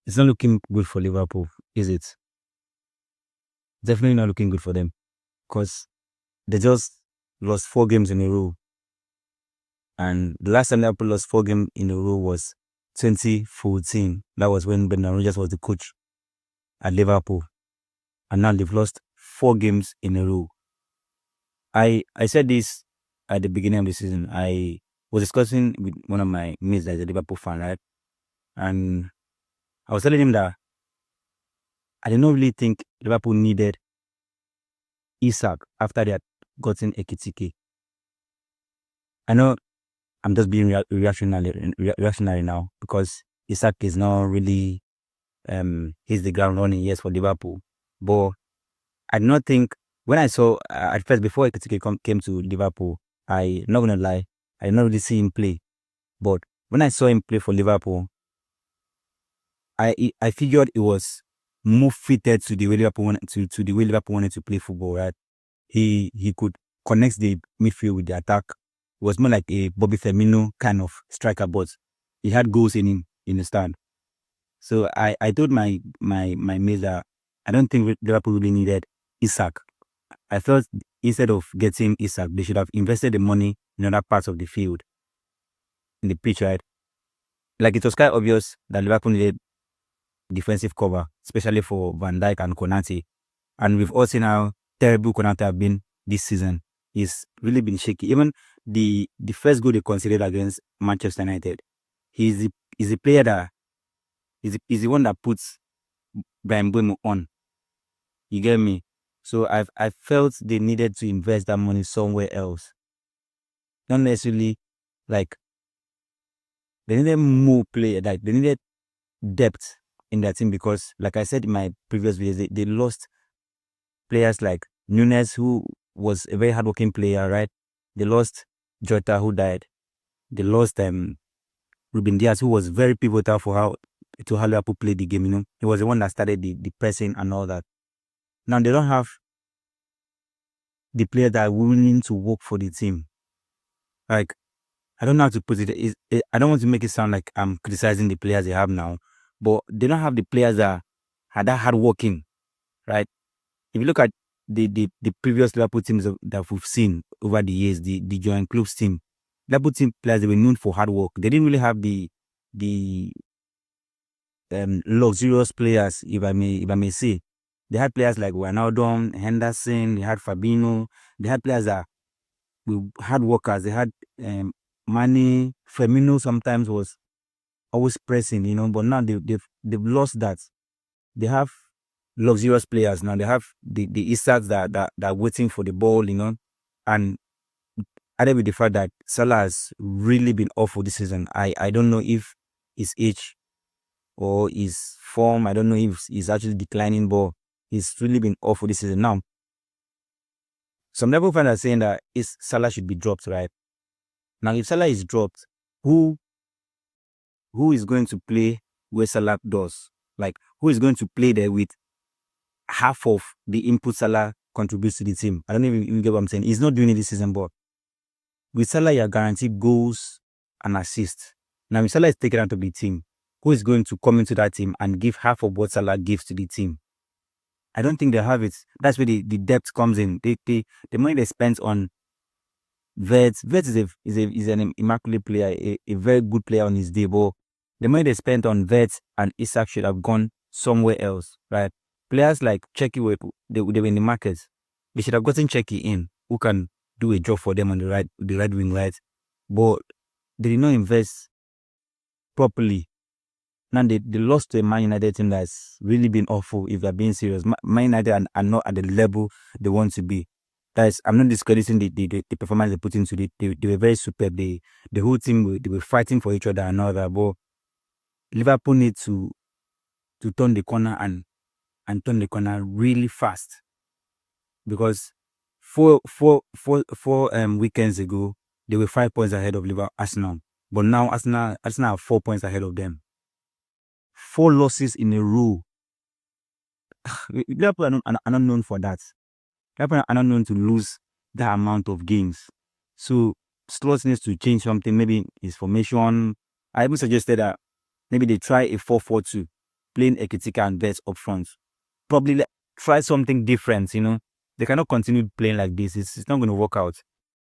It's not looking good for Liverpool, is it? Definitely not looking good for them because they just lost 4 games in a row. And the last time Liverpool lost 4 games in a row was 2014. That was when Brendan Rodgers was the coach at Liverpool. And now they've lost 4 games in a row. I said this at the beginning of the season. I was discussing with one of my mates that's a Liverpool fan, right? And I was telling him that I did not really think Liverpool needed Isak after they had gotten Ekitike. I know I'm just being reactionary now because Isak is not really he's the ground running, yes, for Liverpool. But I do not think when I saw at first before Ekitike came to Liverpool, I not gonna lie, I did not really see him play. But when I saw him play for Liverpool, I figured it was more fitted to the way Liverpool wanted to play football, right? He could connect the midfield with the attack. It was more like a Bobby Firmino kind of striker, but he had goals in him in the stand. So I told my mate that I don't think Liverpool really needed Isak. I felt instead of getting Isak, they should have invested the money in other parts of the field, in the pitch, right? Like it was quite obvious that Liverpool needed defensive cover, especially for Van Dijk and Konate. And we've all seen how terrible Konate have been this season. He's really been shaky. Even the first goal they conceded against Manchester United, he's the player that is the one that puts Brian Mbeumo on. You get me? So I felt they needed to invest that money somewhere else. Not necessarily like they needed more players, like they needed depth in that team because, like I said in my previous videos, they lost players like Nunes, who was a very hardworking player, right? They lost Jota, who died. They lost Ruben Diaz, who was very pivotal for how Liverpool played the game. You know, he was the one that started the pressing and all that. Now they don't have the players that are willing to work for the team. Like, I don't know how to put it. I don't want to make it sound like I'm criticizing the players they have now, but they don't have the players that are that hardworking, right? If you look at the previous Liverpool teams that we've seen over the years, the Johan Klopp's team, Liverpool team players, they were known for hard work. They didn't really have the luxurious players, if I may say. They had players like Wijnaldum, Henderson, they had Fabinho, they had players that were hard workers. They had Mane, Firmino sometimes was always pressing, you know, but now they've lost that. They have luxurious players now. They have the Isaks that are waiting for the ball, you know, and added with the fact that Salah has really been awful this season. I don't know if his age or his form, I don't know if he's actually declining, but he's really been awful this season. Now, some Liverpool fans are saying that Salah should be dropped, right? Now, if Salah is dropped, who is going to play where Salah does? Like, who is going to play there with half of the input Salah contributes to the team? I don't know if you get what I'm saying. He's not doing it this season, but with Salah, you're guaranteed goals and assists. Now, if Salah is taken out of the team, who is going to come into that team and give half of what Salah gives to the team? I don't think they have it. That's where the depth comes in. The money they spent on Vets is an immaculate player, a very good player on his day, but the money they spent on Vets and Isak should have gone somewhere else, right? Players like Cheki they were in the market. They should have gotten Cheki in, who can do a job for them on the right wing, right? But they did not invest properly. Now they lost to a Man United team that's really been awful, if they're being serious. Man United are not at the level they want to be. I'm not discrediting the performance they put into it. They were very superb. The whole team, they were fighting for each other and all that. But Liverpool need to turn the corner and turn the corner really fast. Because four weekends ago, they were 5 points ahead of Arsenal. But now Arsenal are 4 points ahead of them. 4 losses in a row. Liverpool are not known for that. Liverpool are not known to lose that amount of games. So Slot needs to change something. Maybe his formation. I even suggested that maybe they try a 4-4-2. playing Ekitika and Vets up front. Probably try something different. They cannot continue playing like this. It's not going to work out.